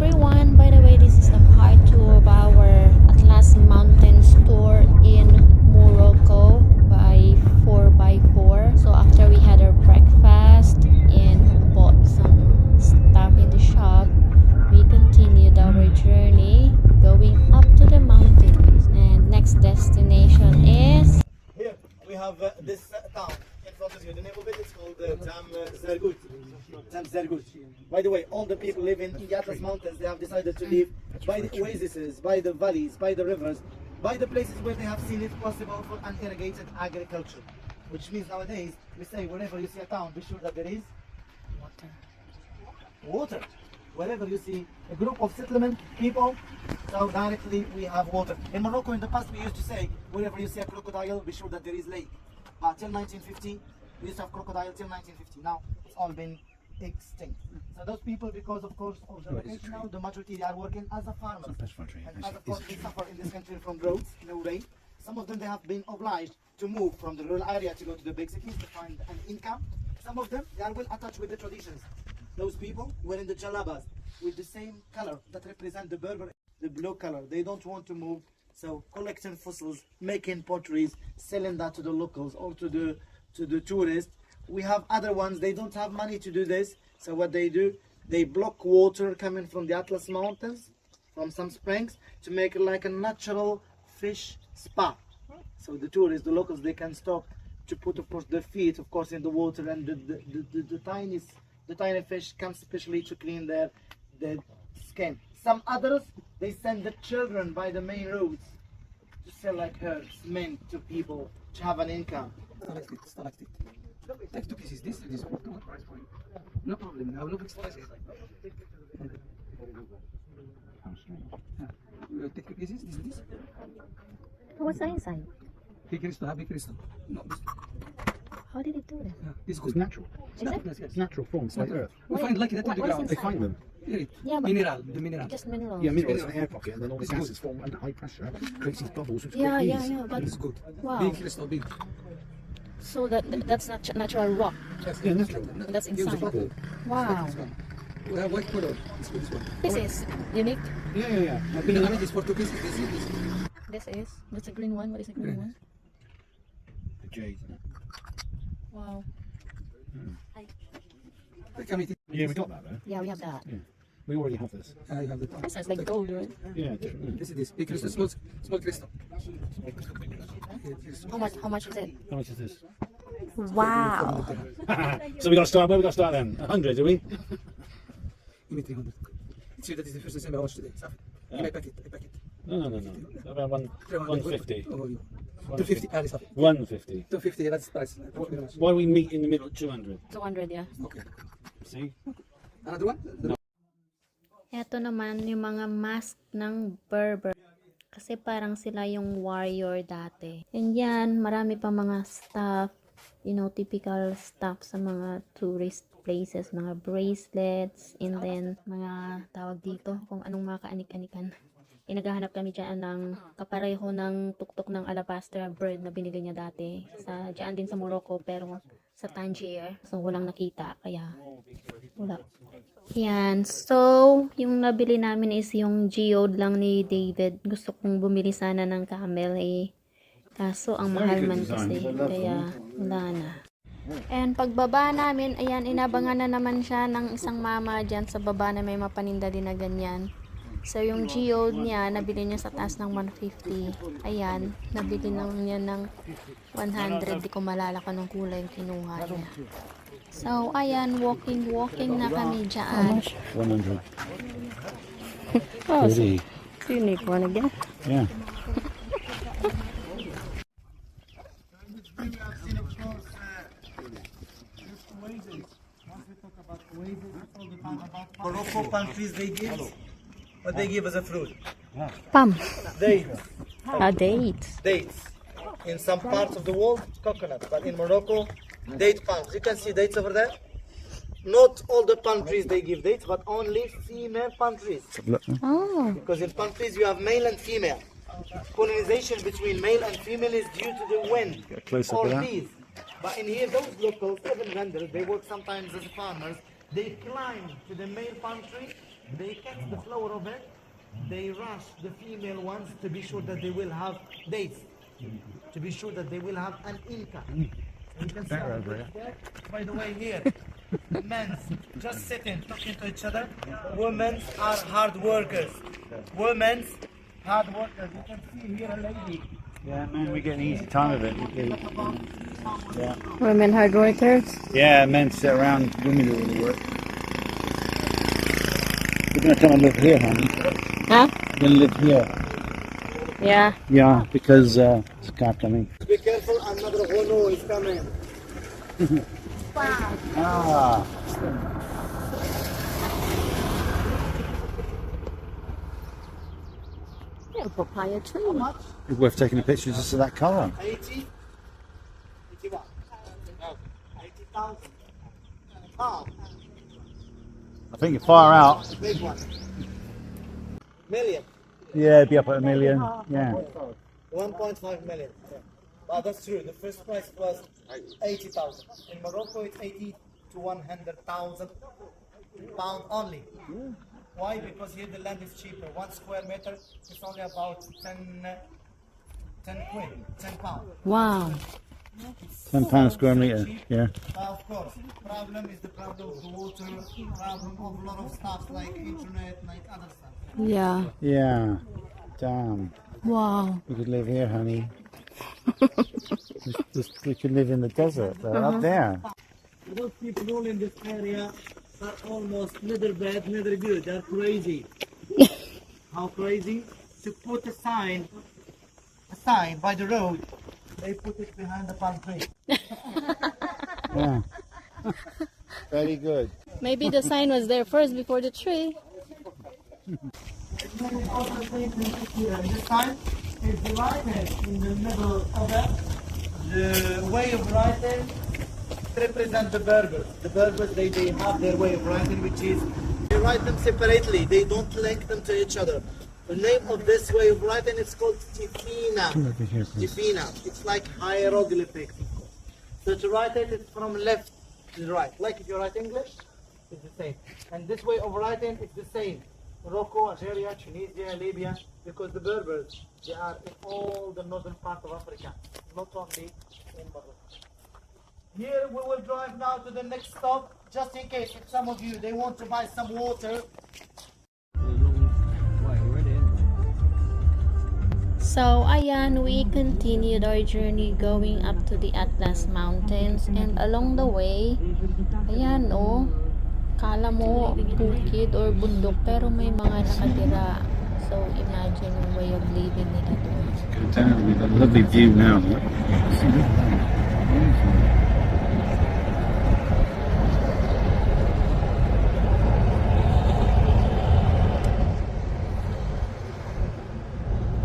everyone, by the way, this is the part 2 of our Atlas Mountains tour in Morocco by 4x4. So after we had our breakfast and bought some stuff in the shop, we continued our journey going up to the mountains, and next destination is here we have this town in front of you. The name of it is called Tamzergout. Tamzergout. By the way, all the people living in the Atlas Mountains, they have decided to live by the oases, by the valleys, by the rivers, by the places where they have seen it possible for unirrigated agriculture. Which means nowadays, we say wherever you see a town, be sure that there is water. Water. Wherever you see a group of settlement people, so directly we have water. In Morocco in the past we used to say, wherever you see a crocodile, be sure that there is lake. But till 1950, we used to have crocodile till 1950. Now it's all been extinct. So those people, because of course of the location now, the majority they are working as a farmer. And as of course we suffer in this country from droughts, no rain. Some of them they have been obliged to move from the rural area to go to the big cities to find an income. Some of them they are well attached with the traditions. Those people wearing the jalabas with the same color that represent the Berber, the blue color. They don't want to move, so collecting fossils, making potteries, selling that to the locals or to the tourists. We have other ones, they don't have money to do this, so what they do, they block water coming from the Atlas Mountains, from some springs, to make it like a natural fish spa. So the tourists, the locals, they can stop to put, of course, their feet, of course, in the water, and the tiny fish come specially to clean their skin. Some others, they send the children by the main roads to sell like herbs, mint to people, to have an income. Stalactite. Take 2 pieces, this. No problem, I will look express it. Take 2 pieces, this. what's inside? Big crystal. No, this. How did it do that? This It's natural. Yes. It's natural forms like earth. We find like that on the What is ground. They find them. Yeah, but The mineral. just minerals. Yeah, minerals in an air pocket, and then all the gases form under high pressure, creates these bubbles which create these. But It's good. wow. Big crystal, big. So that's not natural rock. Yeah, natural. That's Use the inside. bubble. Wow. This one. We have white color. This one. This is unique. Yeah. I mean, this for 2 pieces. This. That's a green one. What is the green one? The jade. Wow. Yeah, we got that though. Yeah, we have that. Yeah. We already have this. I have the This sounds like gold, right? Yeah, different. This is this. Big crystal, small crystal. How much is it? How much is this? Wow. So we got to start. Where we got to start then? 100, do we? Give me 300. See, that is the first time I watched today. Give me a packet. No. About 150. Oh, 250. 150. 250, that's price. Why we meet in the middle at 200? 200, yeah. Okay. See? Another one? Ito naman yung mga mask ng Berber. Kasi parang sila yung warrior dati. And yan, marami pa mga stuff, typical stuff sa mga tourist places, mga bracelets, and then mga tawag dito, kung anong mga kaanik-anikan. Naghahanap kami dyan ng kapareho ng tuktok ng alabaster bird na binili niya dati. Dyan din sa Morocco, pero sa Tangier. So, walang nakita, kaya wala. Yan. So, yung nabili namin is yung geode lang ni David. Gusto kong bumili sana ng camel kaso ang mahal man kasi. Kaya wala na. And pagbaba namin, ayan, inabangan na naman siya ng isang mama dyan sa baba na may mapaninda din na ganyan. So, yung geode niya, nabili niya sa taas ng 150. Ayan, nabili niya ng 100. Di ko malala kung anong kulay yung kinuha niya. So, ayan, walking na kami dyan. 100. Oh, Pretty. unique one again. Yeah. Morocco palm trees they give, what they give as a fruit? Palm. Dates. Dates. In some parts of the world, coconut, but in Morocco, date palms. You can see dates over there. Not all the palm trees they give dates, but only female palm trees. Oh. Because in palm trees you have male and female. Pollination between male and female is due to the wind Get a close up or of that. bees. But in here, those locals, even vendors, they work sometimes as farmers. They climb to the male palm tree, they catch the flower of it, they rush the female ones to be sure that they will have dates, to be sure that they will have an income. You can see how good there. By the way, here, men just sitting, talking to each other. Women are hard workers. Women hard workers. You can see here a lady. Yeah, man, we get an easy time of it. Yeah. Women hard workers. Yeah, men sit around, women do all the work. We're going to come and live here, honey. Huh? We're going to live here. Yeah. Yeah, because it's a car coming. Be careful, another Renault is coming. Ah. Yeah, papaya tree. How much? It's worth taking a picture just of that colour. 80? 81. No. 80,000. Oh, I think you're far out. big one. Million. Yeah, it'd be up at $1 million. Yeah. 1.5 million. But that's true. The first price was 80,000. In Morocco, it's 80 to 100,000 pound only. Why? Because here the land is cheaper. 1 square meter is only about 10 quid, 10 pounds. Wow. £10 square metre. Yeah. Of course, problem is the problem of the water, problem of a lot of stuff like internet, like other stuff. Yeah. Yeah. Damn. Wow. We could live here, honey. We could live in the desert, up there. Those people all in this area are almost neither bad, neither good. They're crazy. How crazy? To put a sign by the road, they put it behind the palm tree. Yeah. Very good. Maybe the sign was there first before the tree. It's very important thing to look here. And this sign is divided in the middle of it. The way of writing represent the Berbers. The Berbers, they have their way of writing, which is they write them separately. They don't link them to each other. The name of this way of writing is called Tifina. Tifina. It's like hieroglyphics. So to write it, it's from left to right. Like if you write English, it's the same. And this way of writing is the same. Morocco, Algeria, Tunisia, Libya, because the Berbers, they are in all the northern part of Africa, not only in Morocco. Here we will drive now to the next stop, just in case if some of you, they want to buy some water. So, ayan, we continued our journey going up to the Atlas Mountains, and along the way, ayan, oh, kala mo bukid or bundok, pero may mga nakatira. So, imagine yung way of living nila doon. Go down. We've got a lovely view now.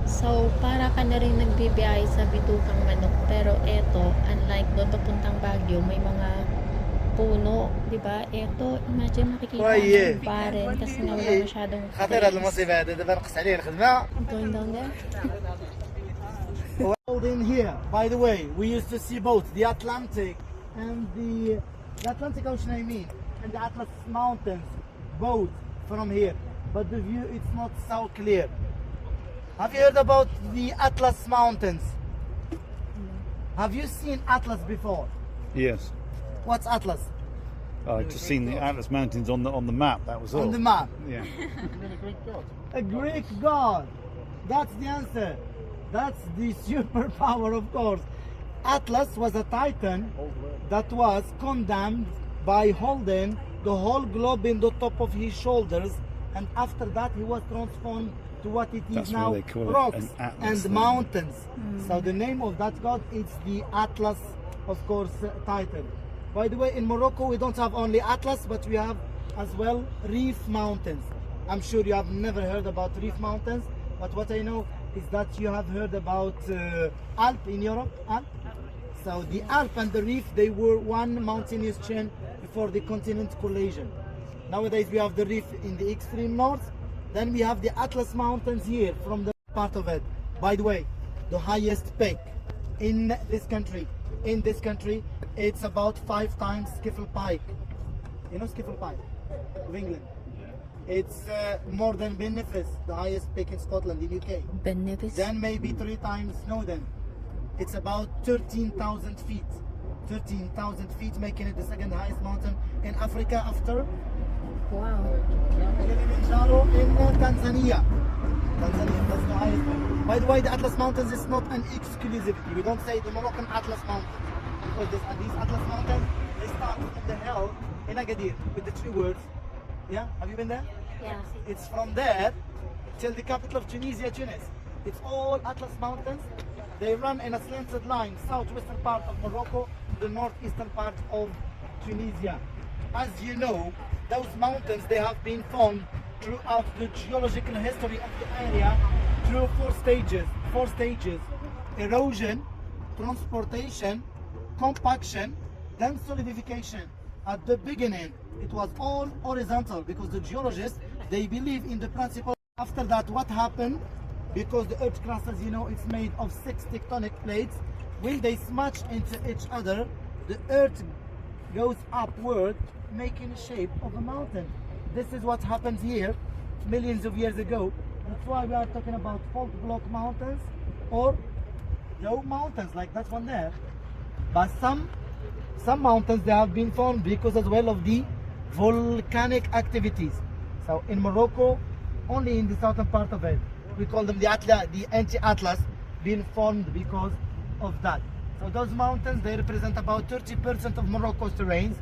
So, para ka na rin nagbibiyahe sa bitukang manok. Pero eto, unlike doon papuntang Baguio, may mga puno, di ba? Eto, imagine makikita mo yung barren kasi nga wala masyadong going down there. In here, by the way, we used to see both the Atlantic and the Atlantic Ocean, I mean, and the Atlas Mountains, both from here. But the view is not so clear. Have you heard about the Atlas Mountains? Have you seen Atlas before? Yes. What's Atlas? I've just seen the Atlas Mountains on the map. That was all. On the map. Yeah. A Greek god. That's the answer. That's the superpower, of course. Atlas was a titan that was condemned by holding the whole globe in the top of his shoulders, and after that he was transformed to what it is That's why now, they call it rocks an atlas and then. mountains. So the name of that god is the Atlas, of course, titan. By the way, in Morocco we don't have only Atlas, but we have as well Reef Mountains. I'm sure you have never heard about Reef Mountains, but what I know is that you have heard about Alp in Europe. Alp. So the Alp and the Reef, they were one mountainous chain before the continent collision. Nowadays we have the Reef in the extreme north. Then we have the Atlas Mountains here from the part of it. By the way, the highest peak in this country, it's about 5 times Skiffle Pike. You know skiffle pie of England. It's more than Benefice, the highest peak in Scotland, in UK. Benefice. Then maybe 3 times Snowdon. It's about 13,000 feet. 13,000 feet, making it the second highest mountain in Africa after Wow. Kilimanjaro in Tanzania. Tanzania, that's the highest one. By the way, the Atlas Mountains is not an exclusivity. We don't say the Moroccan Atlas Mountains because these Atlas Mountains, they start from the hill in Agadir with the 3 words. Yeah, have you been there? Yeah. It's from there till the capital of Tunisia, Tunis. It's all Atlas Mountains. They run in a slanted line, southwestern part of Morocco to the northeastern part of Tunisia. As you know, those mountains, they have been formed throughout the geological history of the area through 4 stages. 4 stages: erosion, transportation, compaction, then solidification. At the beginning, it was all horizontal because the geologists, they believe in the principle. After that, what happened? Because the earth crust, as you know, it's made of 6 tectonic plates. When they smash into each other, the earth goes upward, making a shape of a mountain. This is what happens here millions of years ago. That's why we are talking about fault block mountains or low mountains, like that one there. But some mountains, they have been formed because as well of the volcanic activities. So in Morocco, only in the southern part of it, we call them the anti-Atlas, being formed because of that. So those mountains, they represent about 30% of Morocco's terrains.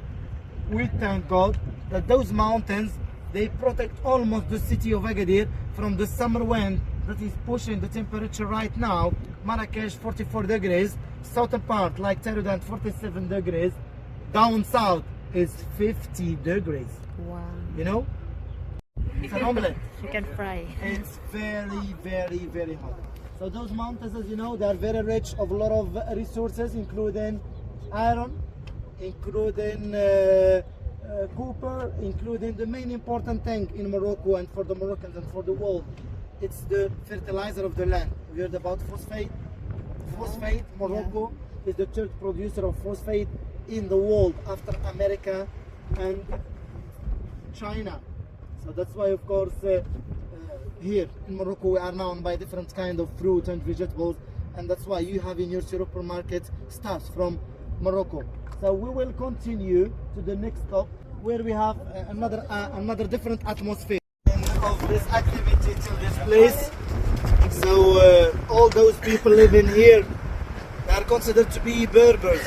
We thank God that those mountains, they protect almost the city of Agadir from the summer wind that is pushing the temperature right now. Marrakesh 44 degrees, southern part like Taroudan 47 degrees, down south is 50 degrees. Wow. You know? It's an omelette. You can fry. It's very, very, very hot. So those mountains, as you know, they are very rich of a lot of resources, including iron, including copper, including the main important thing in Morocco and for the Moroccans and for the world. It's the fertilizer of the land. We heard about phosphate. Phosphate, Morocco is the 3rd producer of phosphate in the world after America and China. So that's why, of course, here in Morocco we are known by different kind of fruit and vegetables, and that's why you have in your supermarket stuff from Morocco. So we will continue to the next stop where we have another different atmosphere of this activity to this place. So all those people living here, they are considered to be Berbers,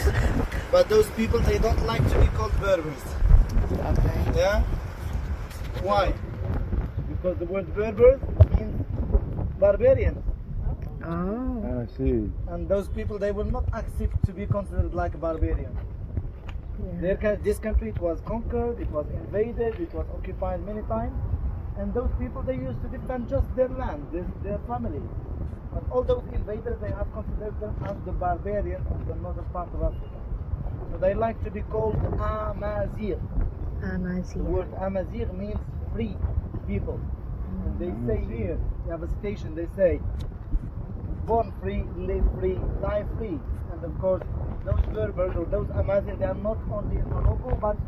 but those people, they don't like to be called Berbers. Okay. Yeah? Why? Because the word Berber means barbarian. Oh. I see. And those people, they will not accept to be considered like a barbarian. This country, it was conquered, it was invaded, it was occupied many times, and those people, they used to defend just their land, their family. But all those invaders, they have considered them as the barbarians of the northern part of Africa. So they like to be called Amazigh. The word Amazigh means free people. And they say here, they have a station, they say, born free, live free, die free. And of course, those Berbers or those Amazigh, they are not only in Morocco, but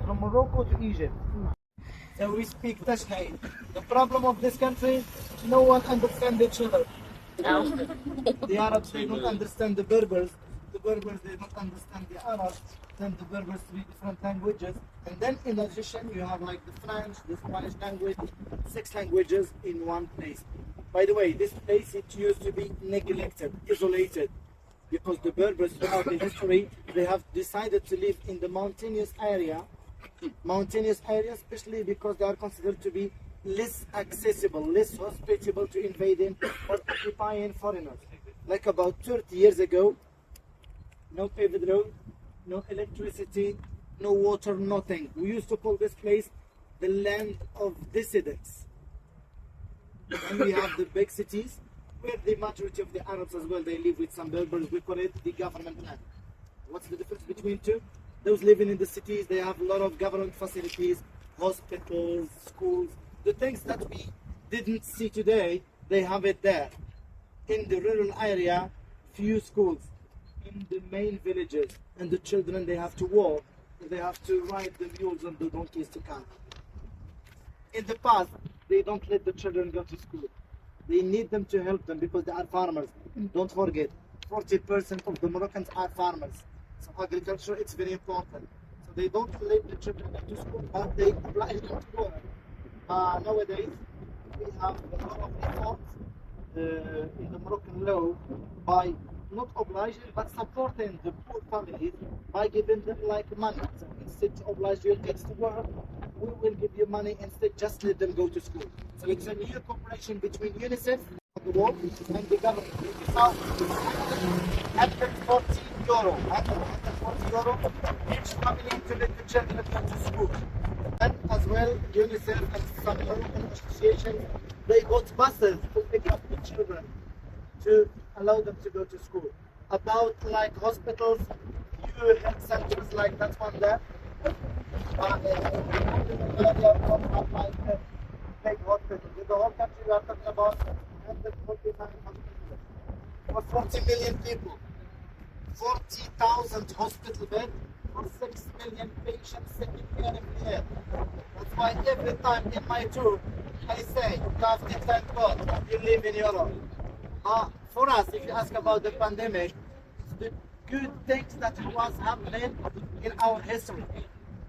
from Morocco to Egypt. So we speak Tashkent. The problem of this country, no one understands each other. The Arabs, they don't understand the Berbers. The Berbers, they don't understand the Arabs. Then the Berbers speak different languages. And then in addition, you have like the French, the Spanish language, 6 languages in one place. By the way, this place, it used to be neglected, isolated, because the Berbers throughout the history, they have decided to live in the mountainous area, especially because they are considered to be less accessible, less hospitable to invading or occupying foreigners. Like about 30 years ago, no paved road, no electricity, no water, nothing. We used to call this place the land of dissidents. And we have the big cities where the majority of the Arabs as well, they live with some Berbers. We call it the government land. What's the difference between two? Those living in the cities, they have a lot of government facilities, hospitals, schools. The things that we didn't see today, they have it there. In the rural area, few schools. In the main villages, and the children, they have to walk they have to ride the mules and the donkeys to camp. In the past, they don't let the children go to school. They need them to help them because they are farmers. Don't forget, 40% of the Moroccans are farmers. So agriculture, it's very important. So they don't let the children go to school, but they oblige them to go. Nowadays, we have a lot of efforts in the Moroccan law by not obliging but supporting the poor families by giving them like money. So instead to oblige your kids to work, we will give you money instead, just let them go to school. So it's a new cooperation between UNICEF, the world, and the government. Now, 140 euro, 140 euro each family to let the children go to school. And as well, UNICEF and some Moroccan associations, they got buses to pick up the children to allow them to go to school. About like hospitals, few health centers like that one there. Like big hospitals. In the whole country, we are talking about 149 hospitals for 40 million people. 40,000 hospital beds for 6 million patients taken care every year. That's why every time in my tour, I say, you have to thank God you live in Europe. For us, if you ask about the pandemic, the good things that was happening in our history.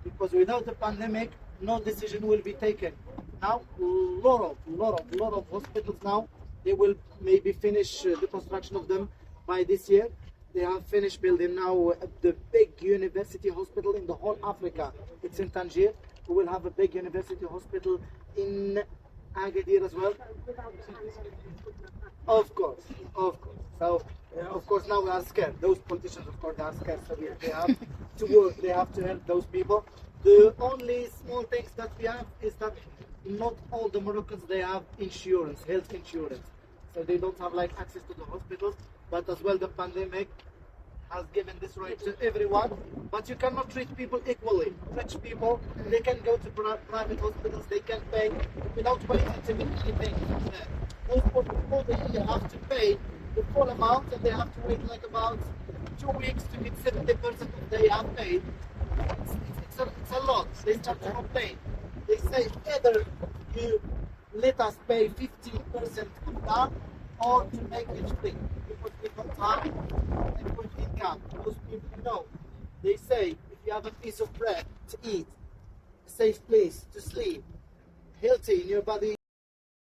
Because without the pandemic, no decision will be taken. Now, lot of hospitals now, they will maybe finish the construction of them by this year. They have finished building now the big university hospital in the whole Africa. It's in Tangier. We will have a big university hospital in Agadir as well. Of course. So, of course, now we are scared. Those politicians, of course, they are scared. So they have to work. They have to help those people. The only small things that we have is that not all the Moroccans, they have insurance, health insurance. So they don't have like access to the hospitals. But as well, the pandemic has given this right to everyone. But you cannot treat people equally. Rich people, they can go to private hospitals. They can pay without waiting to get anything. Those poor people, they have to pay the full amount, and they have to wait like about 2 weeks to get 70% of they have paid. It's a lot. They start to complain. They say either you let us pay 15% of that, or to make it free. Because we don't have a good income. Those people know. They say if you have a piece of bread to eat, a safe place to sleep, healthy in your body.